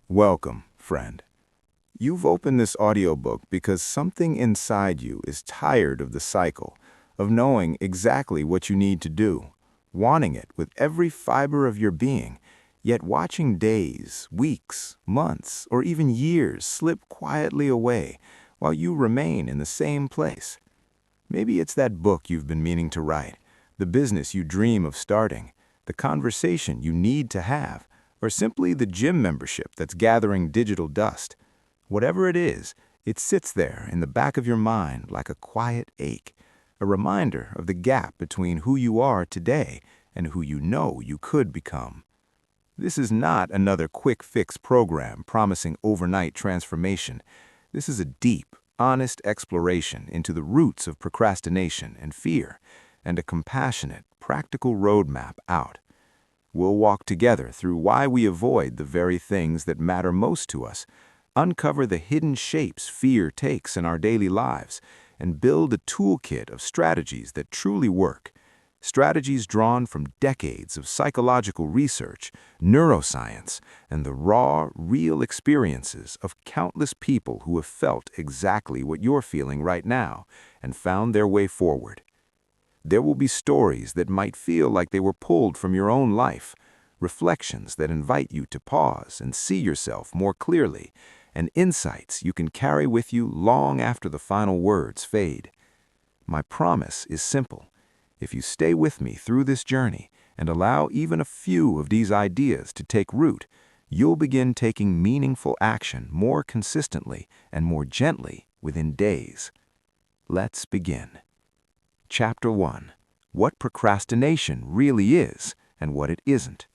Welcome, friend. You've opened this audiobook because something inside you is tired of the cycle, of knowing exactly what you need to do, wanting it with every fiber of your being, yet watching days, weeks, months, or even years slip quietly away while you remain in the same place. Maybe it's that book you've been meaning to write, the business you dream of starting, the conversation you need to have, or simply the gym membership that's gathering digital dust. Whatever it is, it sits there in the back of your mind like a quiet ache, a reminder of the gap between who you are today and who you know you could become. This is not another quick fix program promising overnight transformation. This is a deep, honest exploration into the roots of procrastination and fear, and a compassionate, practical roadmap out. We'll walk together through why we avoid the very things that matter most to us, uncover the hidden shapes fear takes in our daily lives, and build a toolkit of strategies that truly work. Strategies drawn from decades of psychological research, neuroscience, and the raw, real experiences of countless people who have felt exactly what you're feeling right now and found their way forward. There will be stories that might feel like they were pulled from your own life, reflections that invite you to pause and see yourself more clearly, and insights you can carry with you long after the final words fade. My promise is simple. If you stay with me through this journey and allow even a few of these ideas to take root, you'll begin taking meaningful action more consistently and more gently within days. Let's begin. Chapter 1. What procrastination really is and what it isn't.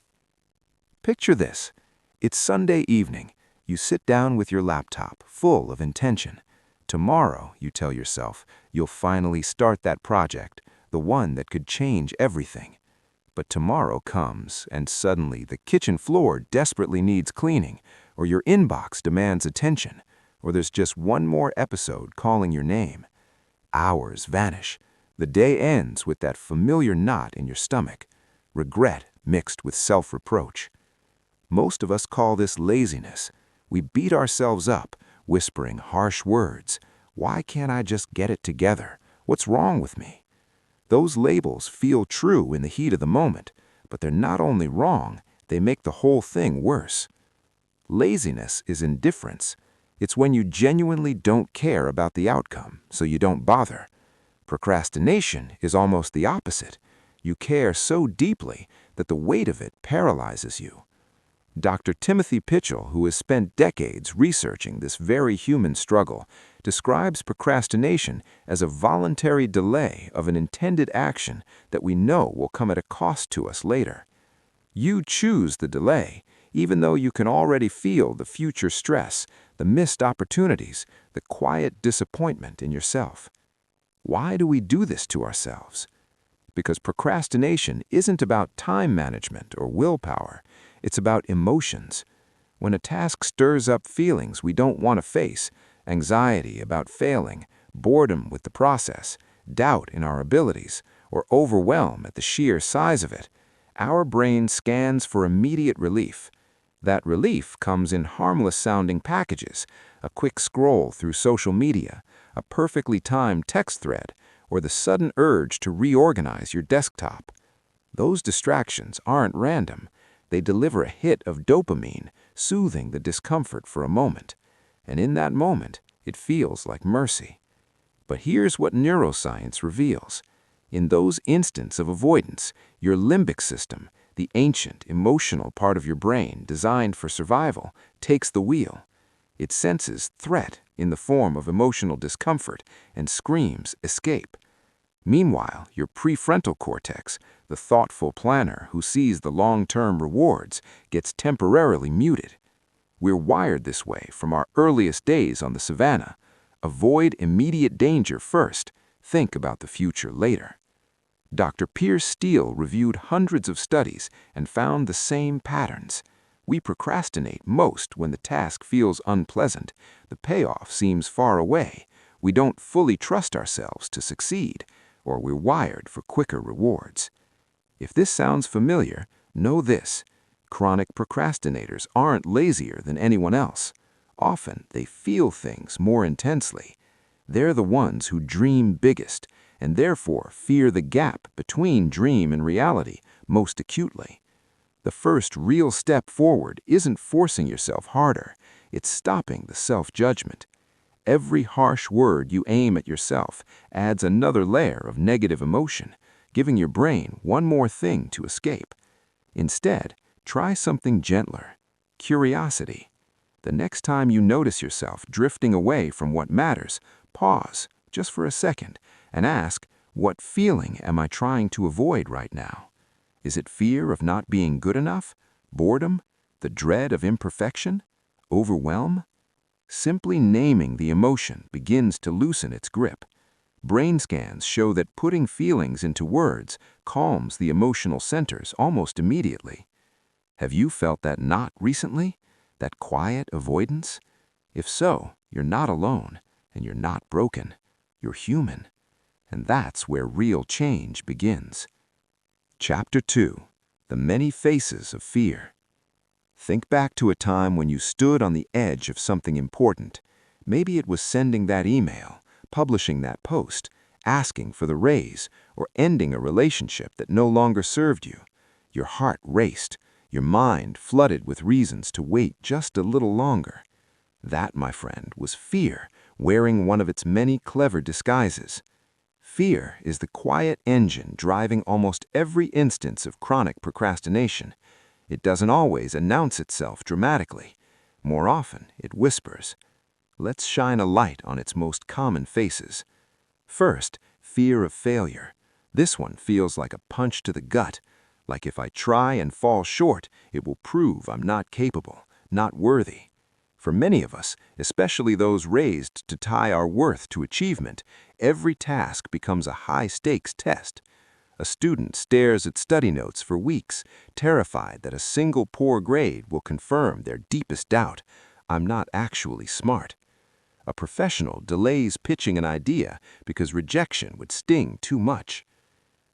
Picture this. It's Sunday evening. You sit down with your laptop, full of intention. Tomorrow, you tell yourself, you'll finally start that project, the one that could change everything. But tomorrow comes, and suddenly the kitchen floor desperately needs cleaning, or your inbox demands attention, or there's just one more episode calling your name. Hours vanish. The day ends with that familiar knot in your stomach, regret mixed with self-reproach. Most of us call this laziness. We beat ourselves up, whispering harsh words. Why can't I just get it together? What's wrong with me? Those labels feel true in the heat of the moment, but they're not only wrong, they make the whole thing worse. Laziness is indifference. It's when you genuinely don't care about the outcome, so you don't bother. Procrastination is almost the opposite. You care so deeply that the weight of it paralyzes you. Dr. Timothy Pitchell, who has spent decades researching this very human struggle, describes procrastination as a voluntary delay of an intended action that we know will come at a cost to us later. You choose the delay, even though you can already feel the future stress, the missed opportunities, the quiet disappointment in yourself. Why do we do this to ourselves? Because procrastination isn't about time management or willpower. It's about emotions. When a task stirs up feelings we don't want to face, anxiety about failing, boredom with the process, doubt in our abilities, or overwhelm at the sheer size of it, our brain scans for immediate relief. That relief comes in harmless-sounding packages, a quick scroll through social media, a perfectly timed text thread, or the sudden urge to reorganize your desktop. Those distractions aren't random. They deliver a hit of dopamine, soothing the discomfort for a moment. And in that moment, it feels like mercy. But here's what neuroscience reveals. In those instants of avoidance, your limbic system, the ancient, emotional part of your brain designed for survival, takes the wheel. It senses threat in the form of emotional discomfort and screams escape. Meanwhile, your prefrontal cortex, the thoughtful planner who sees the long-term rewards, gets temporarily muted. We're wired this way from our earliest days on the savannah. Avoid immediate danger first, think about the future later. Dr. Pierce Steele reviewed hundreds of studies and found the same patterns. We procrastinate most when the task feels unpleasant, the payoff seems far away, we don't fully trust ourselves to succeed, or we're wired for quicker rewards. If this sounds familiar, know this. Chronic procrastinators aren't lazier than anyone else. Often, they feel things more intensely. They're the ones who dream biggest, and therefore fear the gap between dream and reality most acutely. The first real step forward isn't forcing yourself harder, it's stopping the self-judgment. Every harsh word you aim at yourself adds another layer of negative emotion, giving your brain one more thing to escape. Instead, try something gentler: curiosity. The next time you notice yourself drifting away from what matters, pause just for a second and ask, what feeling am I trying to avoid right now? Is it fear of not being good enough? Boredom? The dread of imperfection? Overwhelm? Simply naming the emotion begins to loosen its grip. Brain scans show that putting feelings into words calms the emotional centers almost immediately. Have you felt that knot recently? That quiet avoidance? If so, you're not alone, and you're not broken. You're human. And that's where real change begins. Chapter 2: The Many Faces of Fear. Think back to a time when you stood on the edge of something important. Maybe it was sending that email, publishing that post, asking for the raise, or ending a relationship that no longer served you. Your heart raced, your mind flooded with reasons to wait just a little longer. That, my friend, was fear, wearing one of its many clever disguises. Fear is the quiet engine driving almost every instance of chronic procrastination. It doesn't always announce itself dramatically. More often, it whispers. Let's shine a light on its most common faces. First, fear of failure. This one feels like a punch to the gut, like if I try and fall short, it will prove I'm not capable, not worthy. For many of us, especially those raised to tie our worth to achievement, every task becomes a high-stakes test. A student stares at study notes for weeks, terrified that a single poor grade will confirm their deepest doubt: I'm not actually smart. A professional delays pitching an idea because rejection would sting too much.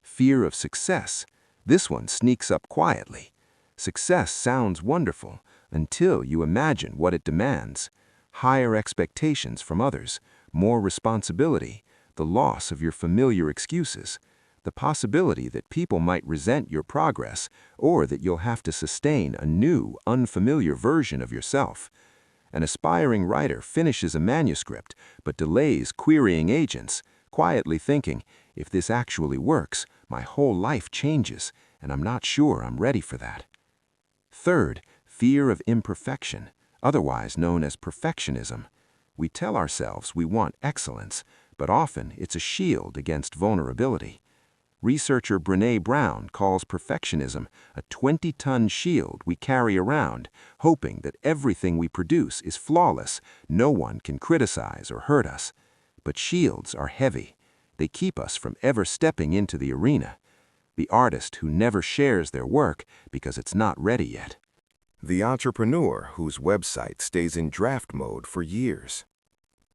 Fear of success. This one sneaks up quietly. Success sounds wonderful until you imagine what it demands: higher expectations from others, more responsibility, the loss of your familiar excuses, the possibility that people might resent your progress, or that you'll have to sustain a new, unfamiliar version of yourself. An aspiring writer finishes a manuscript but delays querying agents, quietly thinking, if this actually works, my whole life changes, and I'm not sure I'm ready for that. Third, fear of imperfection, otherwise known as perfectionism. We tell ourselves we want excellence, but often it's a shield against vulnerability. Researcher Brené Brown calls perfectionism a 20-ton shield we carry around, hoping that everything we produce is flawless, no one can criticize or hurt us. But shields are heavy. They keep us from ever stepping into the arena. The artist who never shares their work because it's not ready yet. The entrepreneur whose website stays in draft mode for years.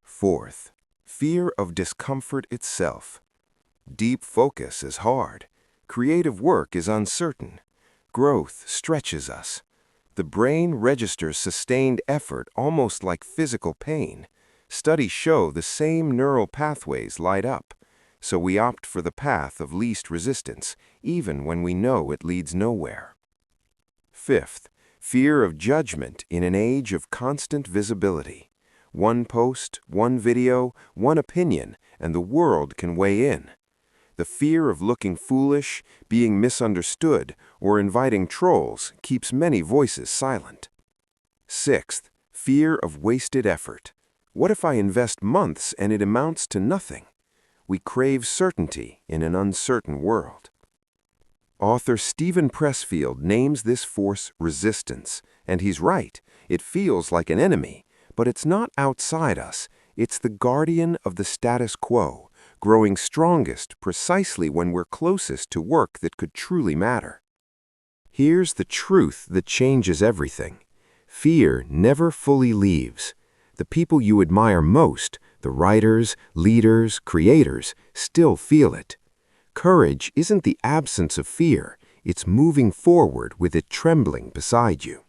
Fourth, fear of discomfort itself. Deep focus is hard. Creative work is uncertain. Growth stretches us. The brain registers sustained effort almost like physical pain. Studies show the same neural pathways light up, so we opt for the path of least resistance, even when we know it leads nowhere. Fifth, fear of judgment in an age of constant visibility. One post, one video, one opinion, and the world can weigh in. The fear of looking foolish, being misunderstood, or inviting trolls keeps many voices silent. Sixth, fear of wasted effort. What if I invest months and it amounts to nothing? We crave certainty in an uncertain world. Author Stephen Pressfield names this force resistance, and he's right. It feels like an enemy, but it's not outside us. It's the guardian of the status quo, growing strongest precisely when we're closest to work that could truly matter. Here's the truth that changes everything. Fear never fully leaves. The people you admire most, the writers, leaders, creators, still feel it. Courage isn't the absence of fear, It's moving forward with it trembling beside you.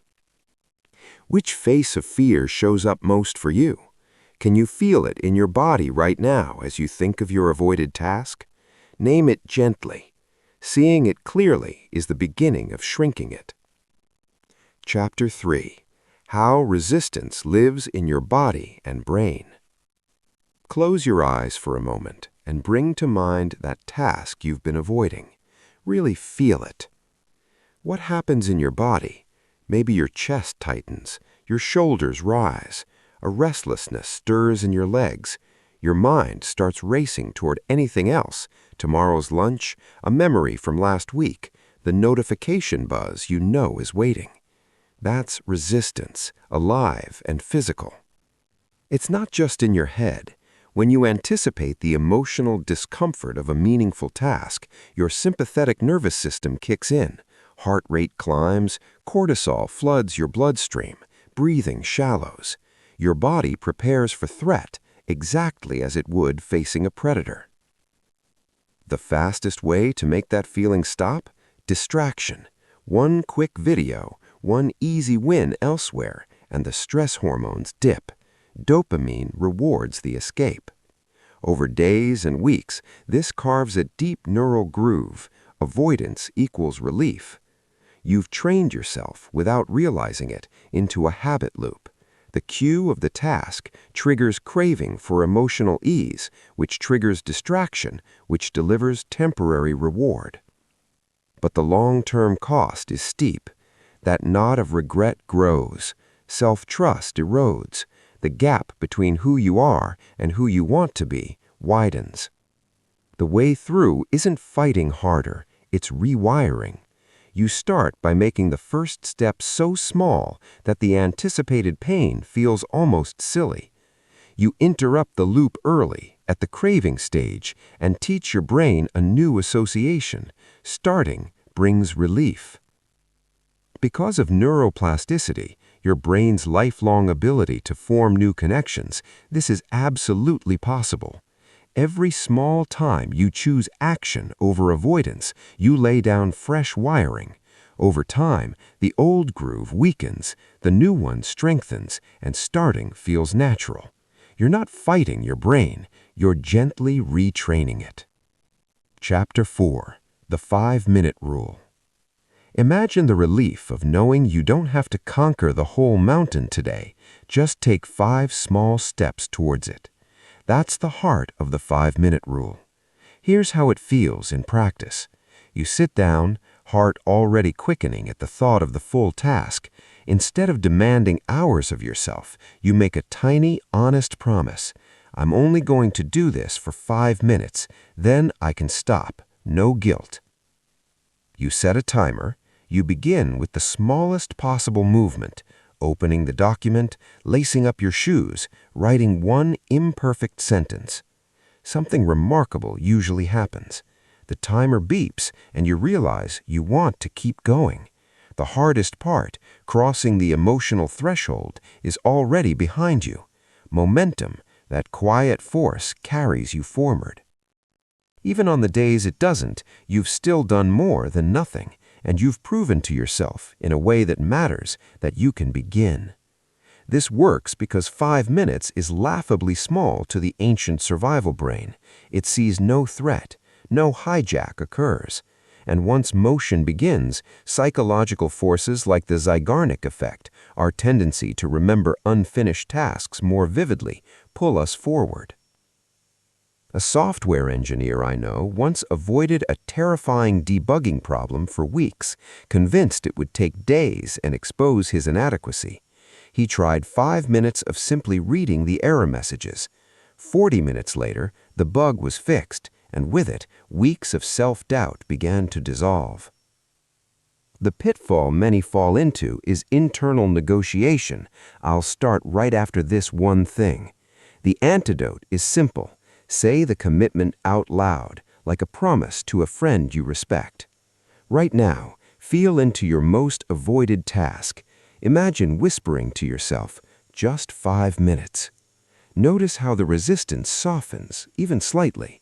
Which face of fear shows up most for you? Can you feel it in your body right now as you think of your avoided task? Name it gently. Seeing it clearly is the beginning of shrinking it. Chapter 3. How resistance lives in your body and brain. Close your eyes for a moment and bring to mind that task you've been avoiding. Really feel it. What happens in your body? Maybe your chest tightens, your shoulders rise, a restlessness stirs in your legs. Your mind starts racing toward anything else, tomorrow's lunch, a memory from last week, the notification buzz you know is waiting. That's resistance, alive and physical. It's not just in your head. When you anticipate the emotional discomfort of a meaningful task, your sympathetic nervous system kicks in. Heart rate climbs, cortisol floods your bloodstream, breathing shallows. Your body prepares for threat, exactly as it would facing a predator. The fastest way to make that feeling stop? Distraction. One quick video, one easy win elsewhere, and the stress hormones dip. Dopamine rewards the escape. Over days and weeks, this carves a deep neural groove. Avoidance equals relief. You've trained yourself, without realizing it, into a habit loop. The cue of the task triggers craving for emotional ease, which triggers distraction, which delivers temporary reward. But the long-term cost is steep. That knot of regret grows. Self-trust erodes. The gap between who you are and who you want to be widens. The way through isn't fighting harder, it's rewiring. You start by making the first step so small that the anticipated pain feels almost silly. You interrupt the loop early, at the craving stage, and teach your brain a new association. Starting brings relief. Because of neuroplasticity, your brain's lifelong ability to form new connections, this is absolutely possible. Every small time you choose action over avoidance, you lay down fresh wiring. Over time, the old groove weakens, the new one strengthens, and starting feels natural. You're not fighting your brain, you're gently retraining it. Chapter 4. The 5-Minute Rule. Imagine the relief of knowing you don't have to conquer the whole mountain today. Just take 5 small steps towards it. That's the heart of the 5-minute rule. Here's how it feels in practice. You sit down, heart already quickening at the thought of the full task. Instead of demanding hours of yourself, you make a tiny, honest promise. I'm only going to do this for 5 minutes, then I can stop. No guilt. You set a timer. You begin with the smallest possible movement, opening the document, lacing up your shoes, writing one imperfect sentence. Something remarkable usually happens. The timer beeps, and you realize you want to keep going. The hardest part, crossing the emotional threshold, is already behind you. Momentum, that quiet force, carries you forward. Even on the days it doesn't, you've still done more than nothing, and you've proven to yourself, in a way that matters, that you can begin. This works because 5 minutes is laughably small to the ancient survival brain. It sees no threat, no hijack occurs. And once motion begins, psychological forces like the Zeigarnik effect, our tendency to remember unfinished tasks more vividly, pull us forward. A software engineer I know once avoided a terrifying debugging problem for weeks, convinced it would take days and expose his inadequacy. He tried 5 minutes of simply reading the error messages. 40 minutes later, the bug was fixed, and with it, weeks of self-doubt began to dissolve. The pitfall many fall into is internal negotiation. I'll start right after this one thing. The antidote is simple. Say the commitment out loud, like a promise to a friend you respect. Right now, feel into your most avoided task. Imagine whispering to yourself, just 5 minutes. Notice how the resistance softens, even slightly.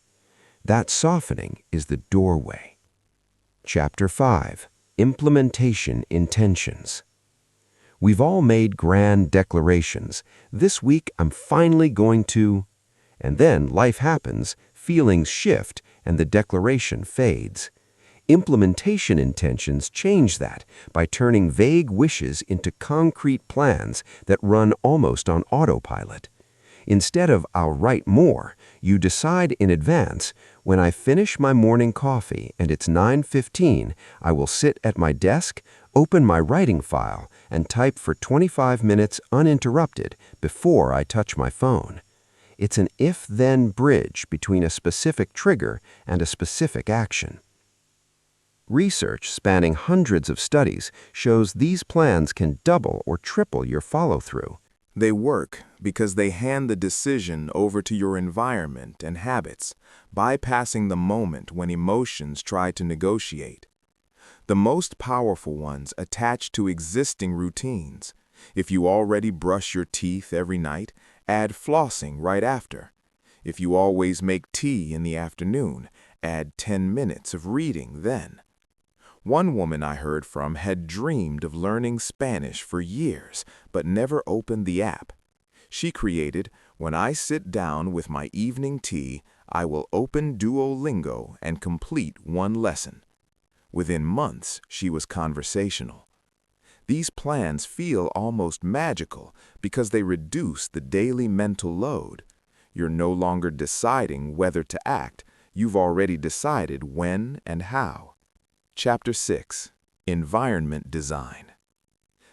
That softening is the doorway. Chapter 5. Implementation Intentions. We've all made grand declarations. This week I'm finally going to... And then life happens, feelings shift, and the declaration fades. Implementation intentions change that by turning vague wishes into concrete plans that run almost on autopilot. Instead of "I'll write more," you decide in advance, when I finish my morning coffee and it's 9:15, I will sit at my desk, open my writing file, and type for 25 minutes uninterrupted before I touch my phone. It's an if-then bridge between a specific trigger and a specific action. Research spanning hundreds of studies shows these plans can double or triple your follow-through. They work because they hand the decision over to your environment and habits, bypassing the moment when emotions try to negotiate. The most powerful ones attach to existing routines. If you already brush your teeth every night, add flossing right after. If you always make tea in the afternoon, add 10 minutes of reading then. One woman I heard from had dreamed of learning Spanish for years, but never opened the app. She created, "When I sit down with my evening tea, I will open Duolingo and complete one lesson." Within months, she was conversational. These plans feel almost magical because they reduce the daily mental load. You're no longer deciding whether to act, you've already decided when and how. Chapter 6. Environment Design.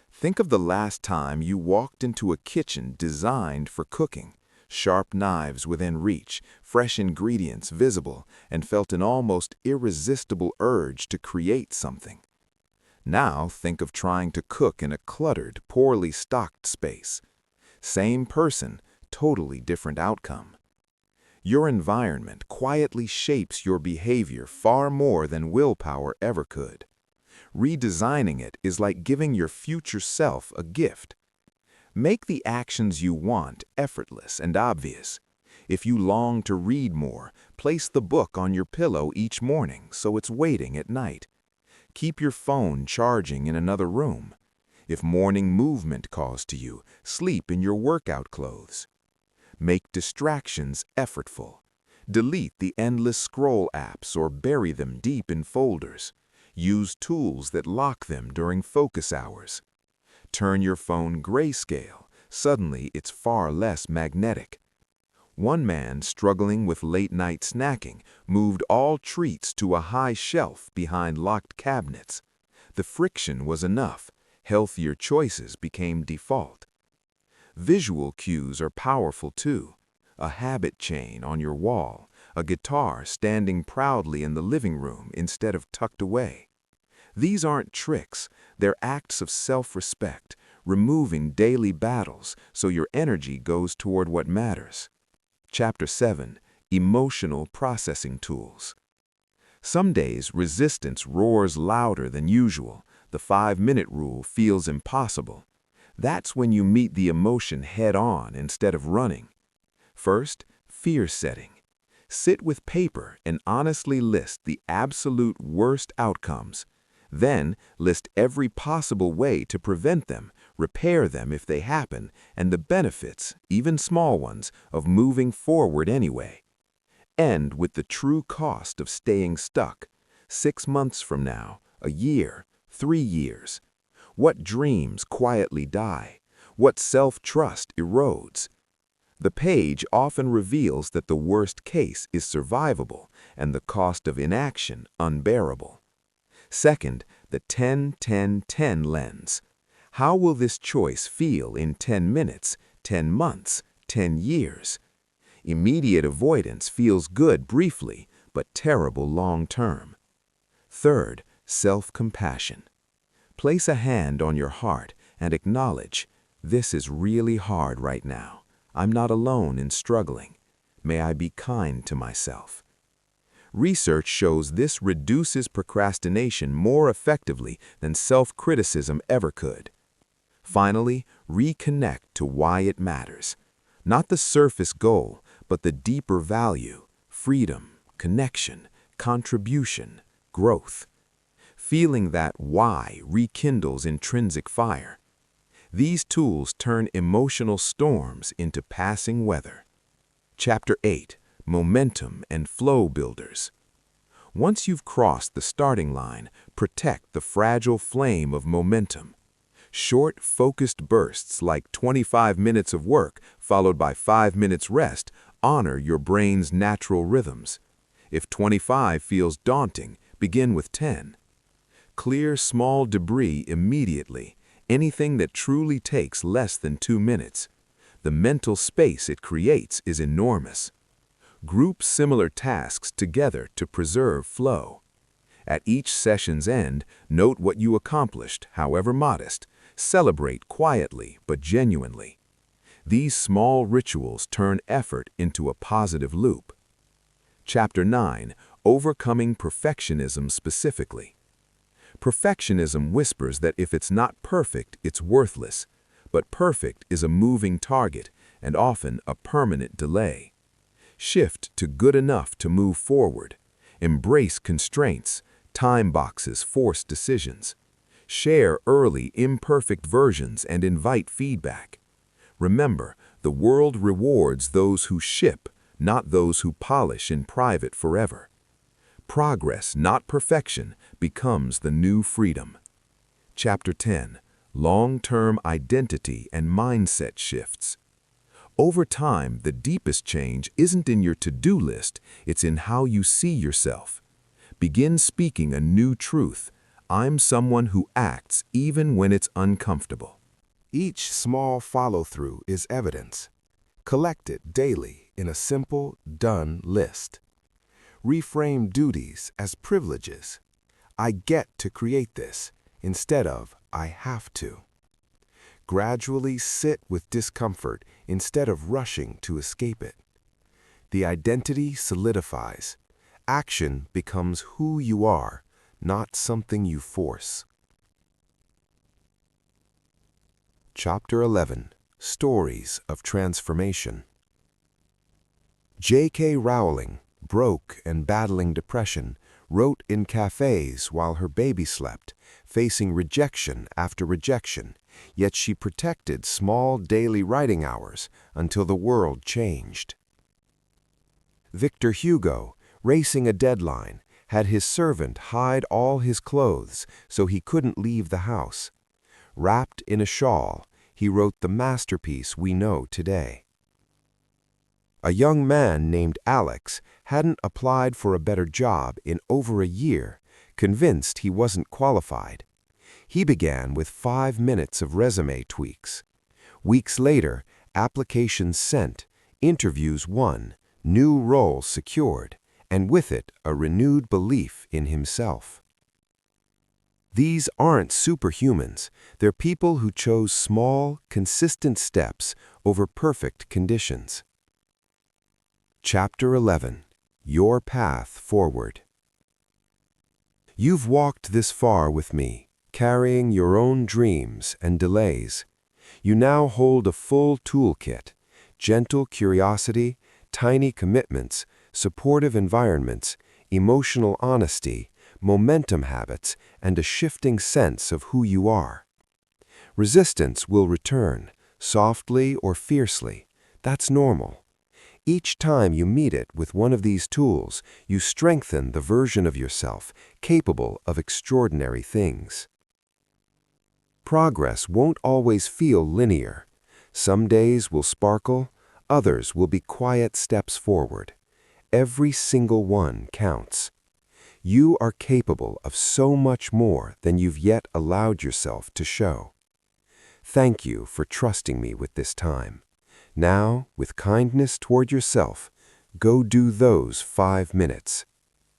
Think of the last time you walked into a kitchen designed for cooking, sharp knives within reach, fresh ingredients visible, and felt an almost irresistible urge to create something. Now think of trying to cook in a cluttered, poorly stocked space. Same person, totally different outcome. Your environment quietly shapes your behavior far more than willpower ever could. Redesigning it is like giving your future self a gift. Make the actions you want effortless and obvious. If you long to read more, place the book on your pillow each morning so it's waiting at night. Keep your phone charging in another room. If morning movement calls to you, sleep in your workout clothes. Make distractions effortful. Delete the endless scroll apps or bury them deep in folders. Use tools that lock them during focus hours. Turn your phone grayscale. Suddenly, it's far less magnetic. One man struggling with late-night snacking moved all treats to a high shelf behind locked cabinets. The friction was enough. Healthier choices became default. Visual cues are powerful too. A habit chain on your wall, a guitar standing proudly in the living room instead of tucked away. These aren't tricks, they're acts of self-respect, removing daily battles so your energy goes toward what matters. Chapter 7. Emotional Processing Tools. Some days resistance roars louder than usual. The 5-minute rule feels impossible. That's when you meet the emotion head-on instead of running. First, fear setting. Sit with paper and honestly list the absolute worst outcomes. Then, list every possible way to prevent them, repair them if they happen, and the benefits, even small ones, of moving forward anyway. End with the true cost of staying stuck. 6 months from now, a year, 3 years. What dreams quietly die? What self-trust erodes? The page often reveals that the worst case is survivable and the cost of inaction unbearable. Second, the 10-10-10 lens. How will this choice feel in 10 minutes, 10 months, 10 years? Immediate avoidance feels good briefly, but terrible long-term. Third, self-compassion. Place a hand on your heart and acknowledge, this is really hard right now. I'm not alone in struggling. May I be kind to myself. Research shows this reduces procrastination more effectively than self-criticism ever could. Finally, reconnect to why it matters. Not the surface goal, but the deeper value, freedom, connection, contribution, growth. Feeling that why rekindles intrinsic fire. These tools turn emotional storms into passing weather. Chapter 8. Momentum and Flow Builders. Once you've crossed the starting line, protect the fragile flame of momentum. Short, focused bursts like 25 minutes of work followed by 5 minutes rest honor your brain's natural rhythms. If 25 feels daunting, begin with 10. Clear small debris immediately, anything that truly takes less than 2 minutes. The mental space it creates is enormous. Group similar tasks together to preserve flow. At each session's end, note what you accomplished, however modest. Celebrate quietly but genuinely. These small rituals turn effort into a positive loop. Chapter 9. Overcoming Perfectionism Specifically. Perfectionism whispers that if it's not perfect, it's worthless. But perfect is a moving target and often a permanent delay. Shift to good enough to move forward. Embrace constraints, time boxes, forced decisions. Share early, imperfect versions and invite feedback. Remember, the world rewards those who ship, not those who polish in private forever. Progress, not perfection, becomes the new freedom. Chapter 10. Long-term identity and mindset shifts. Over time, the deepest change isn't in your to-do list, it's in how you see yourself. Begin speaking a new truth. I'm someone who acts even when it's uncomfortable. Each small follow-through is evidence. Collect it daily in a simple, done list. Reframe duties as privileges. I get to create this instead of I have to. Gradually sit with discomfort instead of rushing to escape it. The identity solidifies. Action becomes who you are, not something you force. Chapter 11. Stories of Transformation. J.K. Rowling, broke and battling depression, wrote in cafes while her baby slept, facing rejection after rejection, yet she protected small daily writing hours until the world changed. Victor Hugo, racing a deadline, had his servant hide all his clothes so he couldn't leave the house. Wrapped in a shawl, he wrote the masterpiece we know today. A young man named Alex hadn't applied for a better job in over a year, convinced he wasn't qualified. He began with 5 minutes of resume tweaks. Weeks later, applications sent, interviews won, new role secured, and with it a renewed belief in himself. These aren't superhumans, they're people who chose small, consistent steps over perfect conditions. Chapter 11. Your Path Forward. You've walked this far with me, carrying your own dreams and delays. You now hold a full toolkit: gentle curiosity, tiny commitments, supportive environments, emotional honesty, momentum habits, and a shifting sense of who you are. Resistance will return, softly or fiercely. That's normal. Each time you meet it with one of these tools, you strengthen the version of yourself capable of extraordinary things. Progress won't always feel linear. Some days will sparkle, others will be quiet steps forward. Every single one counts. You are capable of so much more than you've yet allowed yourself to show. Thank you for trusting me with this time. Now, with kindness toward yourself, go do those 5 minutes.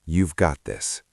You've got this.